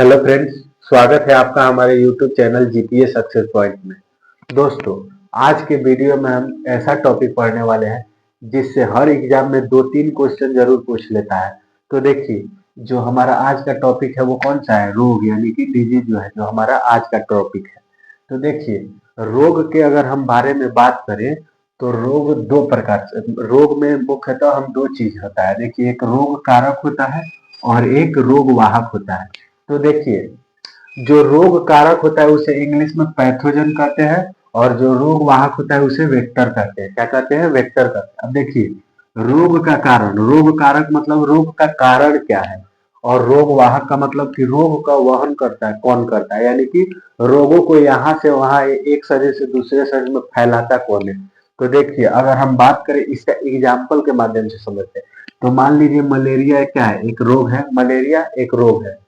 Hello friends, स्वागत है आपका हमारे YouTube channel GPA success point में। दोस्तों, आज के वीडियो में हम ऐसा टॉपिक पढ़ने वाले हैं जिससे हर एग्जाम में 2-3 क्वेश्चन जरूर पूछ लेता है। तो देखिए, जो हमारा आज का टॉपिक है वो कौन सा है? रोग यानी कि डिजीज जो है, जो हमारा आज का टॉपिक है। तो देखिए, रोग के अगर हम बारे में बात करें तो रोग दो प्रकार से, रोग में मुख्यतः हम दो चीज होता है। देखिए, एक रोग कारक होता है और एक रोग वाहक होता है। तो देखिए, जो रोग कारक होता है उसे इंग्लिश में पैथोजन कहते हैं और जो रोग वाहक होता है उसे वेक्टर कहते हैं। क्या कहते हैं? वेक्टर कहते हैं। अब देखिए, रोग का कारण, रोग कारक मतलब रोग का कारण क्या है, और रोग वाहक का मतलब कि रोग का वहन करता है कौन करता है, यानी कि रोगों को यहाँ से वहां एक शरीर से दूसरे शरीर में फैलाता कौन है। तो देखिए, अगर हम बात करें इसका एग्जाम्पल के माध्यम से समझते हैं, तो मान लीजिए मलेरिया क्या है? एक रोग है। मलेरिया एक रोग है।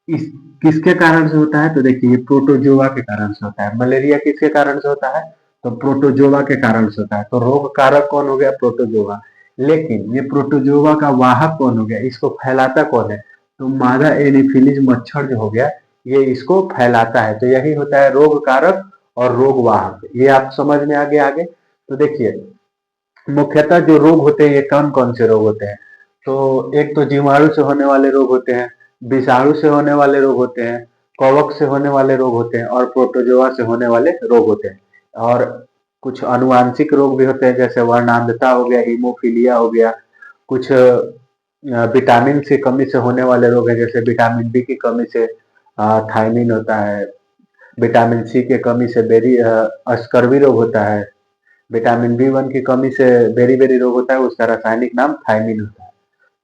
इस किसके कारण से होता है? तो देखिए, ये प्रोटोजोआ के कारण से होता है। मलेरिया किसके कारण से होता है? तो प्रोटोजोआ के कारण से होता है। तो रोग कारक कौन हो गया? प्रोटोजोआ। लेकिन ये प्रोटोजोआ का वाहक कौन हो गया? इसको फैलाता कौन है? तो मादा एनीफिलीज मच्छर जो हो गया, ये इसको फैलाता है। तो यही होता है रोग कारक और रोग वाहक। ये आप समझ में आगे। तो देखिए, मुख्यतः जो रोग होते हैं ये कौन कौन से रोग होते हैं? तो एक तो जीवाणु से होने वाले रोग होते हैं, विषाणु से होने वाले रोग होते हैं, कवक से होने वाले रोग होते हैं और प्रोटोजोआ से होने वाले रोग होते हैं। और कुछ आनुवांशिक रोग भी होते हैं, जैसे वर्णांधता हो गया, हीमोफीलिया हो गया। कुछ विटामिन की कमी से होने वाले रोग हैं, जैसे विटामिन बी की कमी से थायमिन होता है, विटामिन सी की कमी से स्कर्वी रोग होता है, विटामिन बी 1 की कमी से बेरी रोग होता है, उसका रासायनिक नाम थायमिन होता है।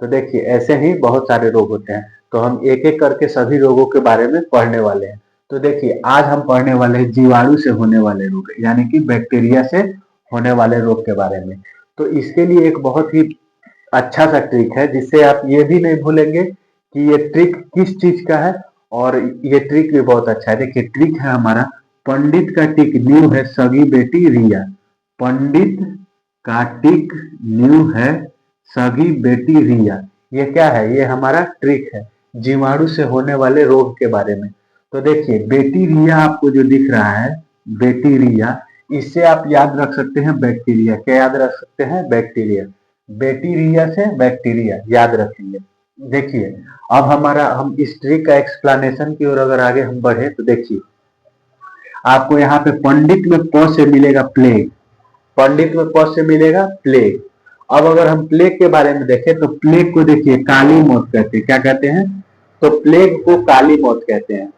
तो देखिए, ऐसे ही बहुत सारे रोग होते हैं। तो हम एक एक करके सभी रोगों के बारे में पढ़ने वाले हैं। तो देखिए, आज हम पढ़ने वाले हैं जीवाणु से होने वाले रोग, यानी कि बैक्टीरिया से होने वाले रोग के बारे में। तो इसके लिए एक बहुत ही अच्छा सा ट्रिक है, जिससे आप ये भी नहीं भूलेंगे कि ये ट्रिक किस चीज का है, और ये ट्रिक भी बहुत अच्छा है। देखिए, ट्रिक है हमारा पंडित का टिक न्यू है सगी बेटी रिया। पंडित का टिक न्यू है सगी बेटी रिया। ये क्या है? ये हमारा ट्रिक है जीवाणु से होने वाले रोग के बारे में। तो देखिए, बेटी रिया आपको जो दिख रहा है, बेटी रिया, इससे आप याद रख सकते हैं बैक्टीरिया। क्या याद रख सकते हैं? बैक्टीरिया। बेटी रिया से बैक्टीरिया याद रखेंगे। देखिए, अब हम इस ट्रिक का एक्सप्लेनेशन की ओर अगर आगे हम बढ़े तो देखिए, आपको यहाँ पे पंडित में प से मिलेगा प्लेग। पंडित में प से मिलेगा प्लेग। अब अगर हम प्लेग के बारे में देखें तो प्लेग को देखिए काली मौत कहते हैं। क्या कहते हैं? तो प्लेग को काली मौत कहते हैं।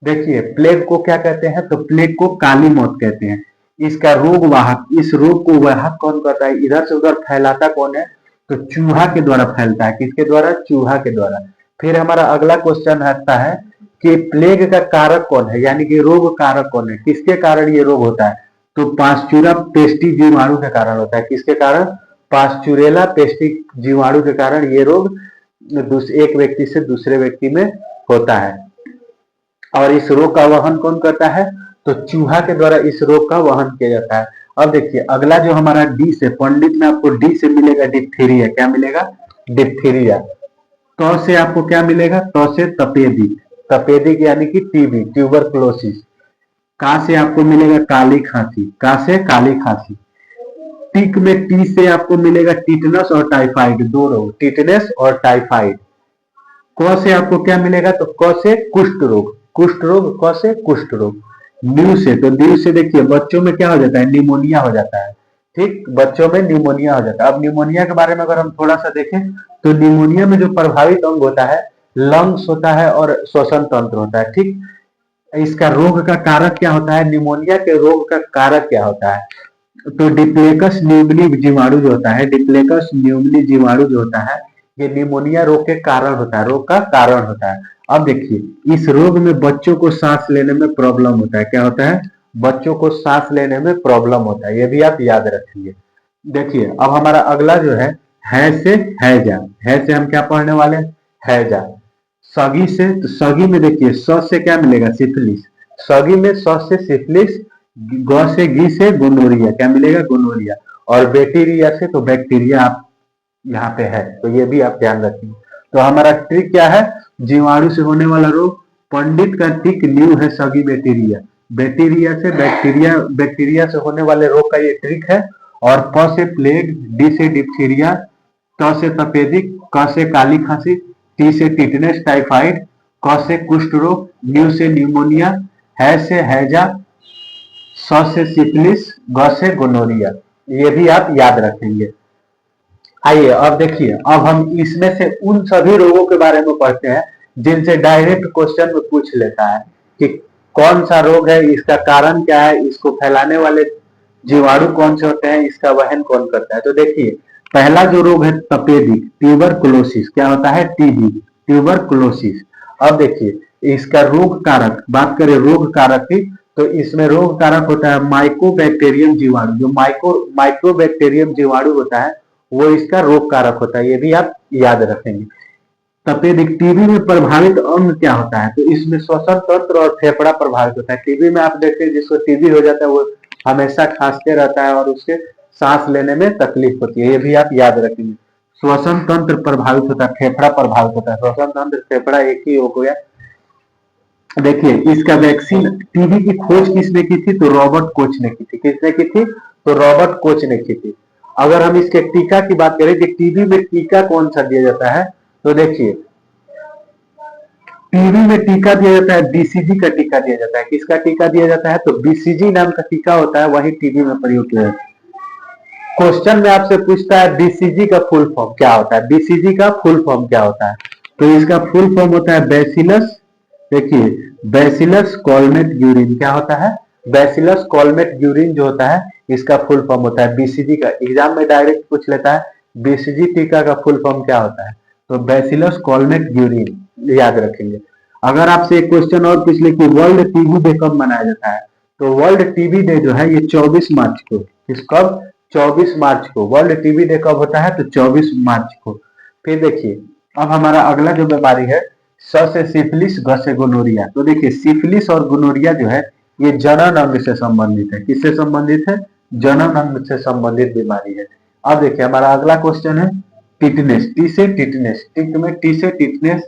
देखिए, प्लेग को क्या कहते हैं? तो प्लेग को काली मौत कहते हैं। इसका रोग वाहक, इस रोग को वाहक कौन करता है? इधर से उधर फैलाता कौन है? तो चूहा के द्वारा फैलता है। किसके द्वारा? चूहा के द्वारा। फिर हमारा अगला क्वेश्चन आता है कि प्लेग का कारक कौन है, यानी कि रोग कारक कौन है? किसके कारण ये रोग होता है? तो पास्चुरा पेस्टी जीवाणु के कारण होता है। किसके कारण? पास्चुरेला पेस्टी जीवाणु के कारण ये रोग एक व्यक्ति से दूसरे व्यक्ति में होता है। और इस रोग का वहन कौन करता है? तो चूहा के द्वारा इस रोग का वहन किया जाता है। अब देखिए, अगला जो हमारा डी से, पंडित में आपको डी से मिलेगा डिप्थीरिया। क्या मिलेगा? डिप्थीरिया। तो से आपको क्या मिलेगा? तो से तपेदिक। तपेदिक यानी कि टीबी, ट्यूबरक्लोसिस। का से आपको मिलेगा काली खांसी। का से काली खांसी। टिक में टी से आपको मिलेगा टिटनस और टाइफाइड, दो रोग, टिटनेस और टाइफाइड। क से आपको क्या मिलेगा? तो क से कुष्ठ रोग। कुष्ठ रोग, क से कुष्ठ रोग। न्यू से, तो न्यू से देखिए बच्चों में क्या हो जाता है? निमोनिया हो जाता है। ठीक, बच्चों में निमोनिया हो जाता है। अब निमोनिया के बारे में अगर हम थोड़ा सा देखें तो निमोनिया में जो प्रभावित अंग होता है, लंग्स होता है और श्वसन तंत्र होता है। ठीक, इसका रोग का कारक क्या होता है? निमोनिया के रोग का कारक क्या होता है? तो डिप्लेकस न्यूमोनी जीवाणु जो होता है, डिप्लेकस न्यूमोनी जीवाणु जो होता है, ये निमोनिया रोग के कारण होता है, रोग का कारण होता है। अब देखिए, इस रोग में बच्चों को सांस लेने में प्रॉब्लम होता है। क्या होता है? बच्चों को सांस लेने में प्रॉब्लम होता है। ये भी आप याद रखिए। देखिए, अब हमारा अगला जो है से हैजा। है से हम क्या पढ़ने वाले हैं? हैजा। सगी से, तो सगी में देखिए स से क्या मिलेगा? सिफिलिस। सगी में स से सिफिलिस, ग से गी से गोनोरिया। क्या मिलेगा? गोनोरिया। और बैक्टीरिया से तो बैक्टीरिया आप यहाँ पे है, तो ये भी आप ध्यान रखिए। तो हमारा ट्रिक क्या है? जीवाणु से होने वाला रोग, पंडित का टिक न्यू है सगी बैक्टीरिया, बैक्टीरिया से होने वाले रोग का ये ट्रिक है। और प से प्लेग, डी से डिप्थीरिया, त से तपेदिक, क से काली खांसी, टी से टिटनेस टाइफाइड, क से कुष्ठ रोग, न्यू से न्यूमोनिया, है से हैजा, स से सिफिलिस, ग से गोनोरिया। ये भी आप याद रखेंगे। आइए अब देखिए, अब हम इसमें से उन सभी रोगों के बारे में पढ़ते हैं जिनसे डायरेक्ट क्वेश्चन में पूछ लेता है कि कौन सा रोग है, इसका कारण क्या है, इसको फैलाने वाले जीवाणु कौन से होते हैं, इसका वहन कौन करता है। तो देखिए, पहला जो रोग है तपेदिक, ट्यूबरकुलोसिस। क्या होता है? TB, tuberculosis. अब देखिए इसका रोग कारक, बात करें रोग कारक की, तो इसमें रोग कारक होता है माइकोबैक्टीरियम जीवाणु। जो माइक्रोबैक्टीरियम जीवाणु होता है वो इसका रोग कारक होता है। ये भी आप याद रखेंगे। तपेदिक, टीबी में प्रभावित अंग क्या होता है? तो इसमें श्वसन तंत्र और फेफड़ा प्रभावित होता है। टीबी में आप देखते हैं जिसको टीबी हो जाता है वो हमेशा खांसते रहता है और उसके सांस लेने में तकलीफ होती है। ये भी आप याद रखेंगे। श्वसन तंत्र प्रभावित होता है, फेफड़ा प्रभावित होता है। श्वसन तंत्र फेफड़ा एक ही हो गया। देखिए इसका वैक्सीन, टीबी की खोज किसने की थी? तो रॉबर्ट कोच ने की थी। किसने की थी? तो रॉबर्ट कोच ने की थी। अगर हम इसके टीका की बात करें कि टीबी में टीका कौन सा दिया जाता है, तो देखिए टीबी में टीका दिया जाता है, बीसीजी का टीका दिया जाता है। किसका टीका दिया जाता है? तो बीसीजी नाम का टीका होता है, वही टीबी में प्रयोग किया जाता है। क्वेश्चन में आपसे पूछता है बीसीजी का फुल फॉर्म क्या होता है? बीसीजी का फुल फॉर्म क्या होता है? तो इसका फुल फॉर्म होता है बैसिलस, देखिए बैसिलस कॉलमेट यूरिन। क्या होता है? बैसिलस कॉलमेट यूरिन जो होता है इसका फुल फॉर्म होता है बीसीजी का। एग्जाम में डायरेक्ट पूछ लेता है बीसीजी टीका का फुल फॉर्म क्या होता है? तो बैसिलस कॉलमेट यूरिन, याद रखेंगे। अगर आपसे एक क्वेश्चन और पूछ ले कि वर्ल्ड टीबी डे कब मनाया जाता है, तो वर्ल्ड टीबी डे जो है ये 24 मार्च को, इस कब 24 मार्च को वर्ल्ड टीबी डे कब होता है? तो 24 मार्च को। फिर देखिए अब हमारा अगला जो बीमारी है, स से सिफिलिस, ग से गोनोरिया। तो देखिए सिफिलिस और गोनोरिया जो है ये जनन अंग से संबंधित है। किससे संबंधित है? जनन अंग से संबंधित बीमारी है। अब देखिए हमारा अगला क्वेश्चन है टिटनेस, टी से टिटनेस, टिक में टी से टिटनेस।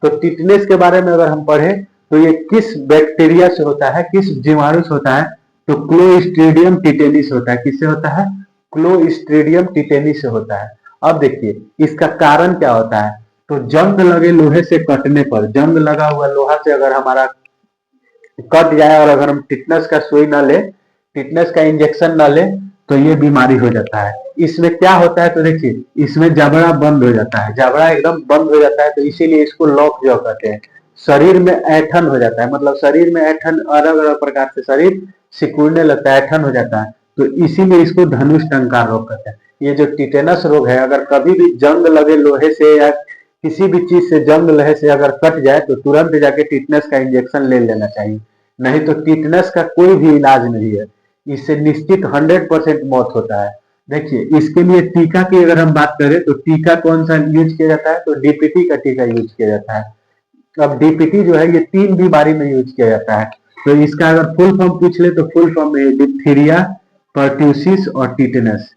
तो टिटनेस के बारे में अगर हम पढ़े तो ये किस बैक्टीरिया से होता है, किस जीवाणु से होता है? तो क्लोस्ट्रीडियम टिटेनिस होता है। किससे होता है? क्लोस्ट्रीडियम टिटेनिस से होता है। अब देखिए इसका कारण क्या होता है? तो जंग लगे लोहे से कटने पर, जंग लगा हुआ लोहा से अगर हमारा कट जाए और अगर हम टिटनेस का सुई न ले, टिटनेस का इंजेक्शन न ले, तो ये बीमारी हो जाता है। इसमें क्या होता है? तो देखिए इसमें जबड़ा बंद हो जाता है, जबड़ा एकदम बंद हो जाता है, तो इसीलिए इसको लॉक जॉ कहते हैं। शरीर में ऐठन हो जाता है, मतलब शरीर में ऐठन, अलग अलग प्रकार से शरीर सिकुड़ने लगता है, ऐठन हो जाता है, तो इसीलिए इसको धनुष टंकार रोग कहते हैं। ये जो टिटेनस रोग है, अगर कभी भी जंग लगे लोहे से या किसी भी चीज से जंग लहे से अगर कट जाए तो तुरंत जाके टिटनेस का इंजेक्शन ले लेना चाहिए, नहीं तो टिटनेस का कोई भी इलाज नहीं है। इससे निश्चित 100% मौत होता है। देखिए इसके लिए टीका की अगर हम बात करें तो टीका कौन सा यूज किया जाता है? तो डीपीटी का टीका यूज किया जाता है। अब डीपीटी जो है ये 3 बीमारी में यूज किया जाता है। तो इसका अगर फुल फॉर्म पूछ ले तो फुल फॉर्म में डिप्थीरिया, पर्ट्यूसिस और टिटेनस,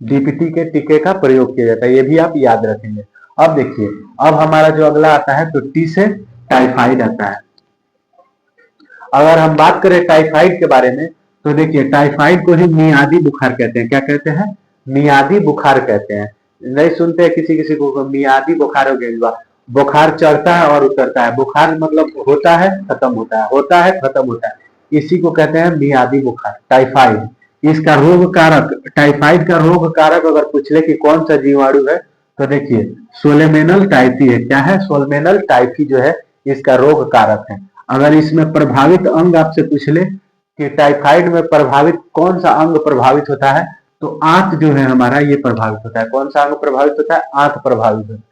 डीपीटी के टीके का प्रयोग किया जाता है। ये भी आप याद रखेंगे। अब देखिए अब हमारा जो अगला आता है तो टी से टाइफाइड आता है। अगर हम बात करें टाइफाइड के बारे में तो देखिए टाइफाइड को ही मियादी बुखार कहते हैं। क्या कहते हैं? मियादी बुखार कहते हैं। नहीं सुनते हैं किसी किसी को मियादी बुखार हो गया, बुखार चढ़ता है और उतरता है, बुखार मतलब होता है खत्म होता है, होता है खत्म होता है, इसी को कहते हैं मियादी बुखार, टाइफाइड। इसका रोग कारक, टाइफाइड का रोग कारक अगर पूछ ले कि कौन सा जीवाणु है, तो देखिए सोलेमेनल टाइफी है। क्या है? सोलेमेनल टाइफी जो है इसका रोग कारक है। अगर इसमें प्रभावित अंग आपसे पूछ ले कि टाइफाइड में प्रभावित कौन सा अंग प्रभावित होता है, तो आंत जो है हमारा ये प्रभावित होता है। कौन सा अंग प्रभावित होता है? आंत प्रभावित होता है।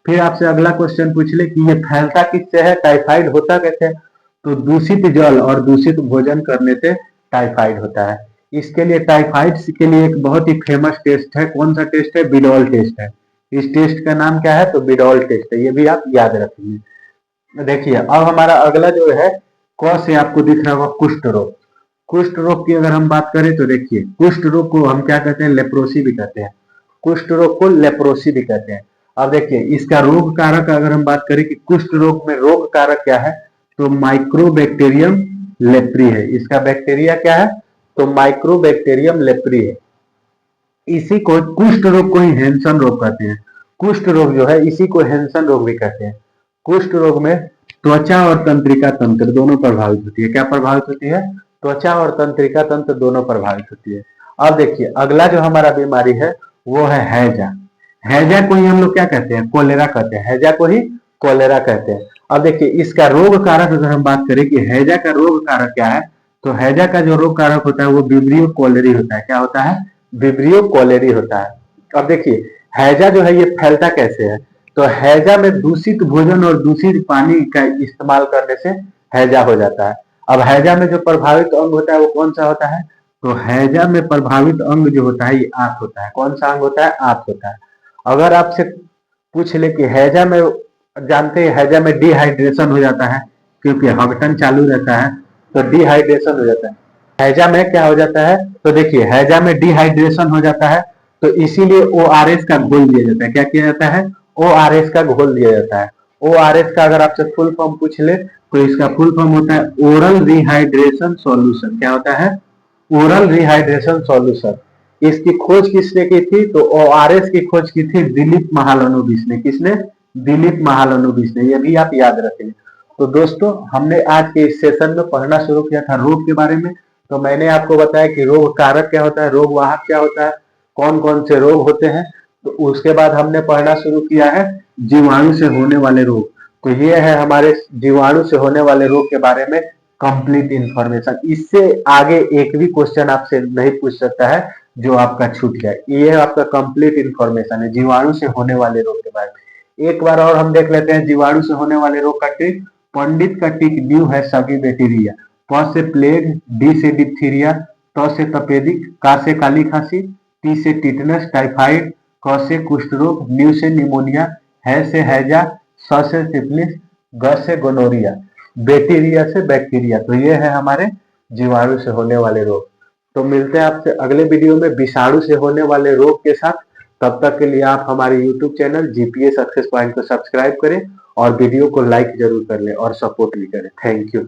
फिर आपसे अगला क्वेश्चन पूछ ले कि ये फैलता किससे है, टाइफाइड होता कैसे है, तो दूषित जल और दूषित भोजन करने से टाइफाइड होता है। इसके लिए टाइफाइड के लिए एक बहुत ही फेमस टेस्ट है। कौन सा टेस्ट है? बिडॉल टेस्ट है। इस टेस्ट का नाम क्या है? तो बिडॉल टेस्ट है। ये भी आप याद रखेंगे। देखिए अब हमारा अगला जो है क से आपको दिख रहा होगा कुष्ठ रोग। कुष्ठ रोग की अगर हम बात करें तो देखिए कुष्ठ रोग को हम क्या कहते हैं? लेप्रोसी भी कहते हैं। कुष्ठ रोग को लेप्रोसी भी कहते हैं। अब देखिए इसका रोग कारक अगर हम बात करें कि कुष्ठ रोग में रोग कारक क्या है, तो माइक्रोबैक्टीरियम लेप्री है। इसका बैक्टीरिया क्या है, तो माइक्रोबैक्टीरियम लेप्री है। इसी को कुष्ठ रोग को ही हैंसन रोग कहते हैं। कुष्ठ रोग जो है इसी को हैंसन रोग भी कहते हैं। कुष्ठ रोग में त्वचा और तंत्रिका तंत्र दोनों प्रभावित होती है। क्या प्रभावित होती है, त्वचा और तंत्रिका तंत्र दोनों प्रभावित होती है। अब देखिए अगला जो हमारा बीमारी है वो है हैजा। हैजा को ही हम लोग क्या कहते हैं, कोलेरा कहते हैं। हैजा को ही कोलेरा कहते हैं। अब देखिए इसका रोग कारक अगर हम बात करें कि हैजा का रोग कारक क्या है, तो हैजा का जो रोग कारक होता है वो विब्रियो कोलेरी होता है। क्या होता है, विब्रियो कोलेरी होता है। अब देखिए हैजा जो है ये फैलता कैसे है, तो हैजा में दूषित भोजन और दूषित पानी का इस्तेमाल करने से हैजा हो जाता है। अब हैजा में जो प्रभावित अंग होता है वो कौन सा होता है, तो हैजा में प्रभावित अंग जो होता है ये आंत होता है। कौन सा अंग होता है, आंत होता है। अगर आपसे पूछ ले कि हैजा में, जानते हैं हैजा में डिहाइड्रेशन हो जाता है क्योंकि हगटन चालू रहता है, तो डिहाइड्रेशन हो जाता है। हैजा में क्या हो जाता है, तो देखिए हैजा में डिहाइड्रेशन हो जाता है, तो इसीलिए ORS का घोल दिया जाता है। क्या किया जाता है, ORS का घोल दिया जाता है। ORS का अगर आपसे फुल फॉर्म पूछ ले तो इसका फुल फॉर्म होता है ओरल रिहाइड्रेशन सॉल्यूशन। क्या होता है, ओरल रिहाइड्रेशन सॉल्यूशन। इसकी खोज किसने की थी, तो ORS की खोज की थी दिलीप महालनोबिस ने। किसने, दिलीप महालनोबिस ने। ये भी आप याद रखें। तो दोस्तों हमने आज के इस सेशन में पढ़ना शुरू किया था रोग के बारे में। तो मैंने आपको बताया कि रोग कारक क्या होता है, रोग वाहक क्या होता है, कौन कौन से रोग होते हैं। तो उसके बाद हमने पढ़ना शुरू किया है जीवाणु से होने वाले रोग। तो ये है हमारे जीवाणु से होने वाले रोग के बारे में कंप्लीट इंफॉर्मेशन। इससे आगे एक भी क्वेश्चन आपसे नहीं पूछ सकता है जो आपका छूट जाए। ये आपका कंप्लीट इंफॉर्मेशन है जीवाणु से होने वाले रोग के बारे में। एक बार और हम देख लेते हैं जीवाणु से होने वाले रोग का ट्रिक। पंडित का टिक न्यू है सभी बैक्टीरिया। प से प्लेग, डी से डिप्थीरिया, ट से तपेदिक, का से काली खांसी, टी से टिटनस टाइफाइड, क से कुष्ठ रोग, न्यू से निमोनिया, है से हैजा, स से सिफिलिस, ग से गोनोरिया, बैक्टीरिया से बैक्टीरिया। तो ये है हमारे जीवाणु से होने वाले रोग। तो मिलते हैं आपसे अगले वीडियो में विषाणु से होने वाले रोग के साथ। तब तक के लिए आप हमारे YouTube channel GPA success point को सब्सक्राइब करें और वीडियो को लाइक जरूर कर लें और सपोर्ट भी करें। Thank you.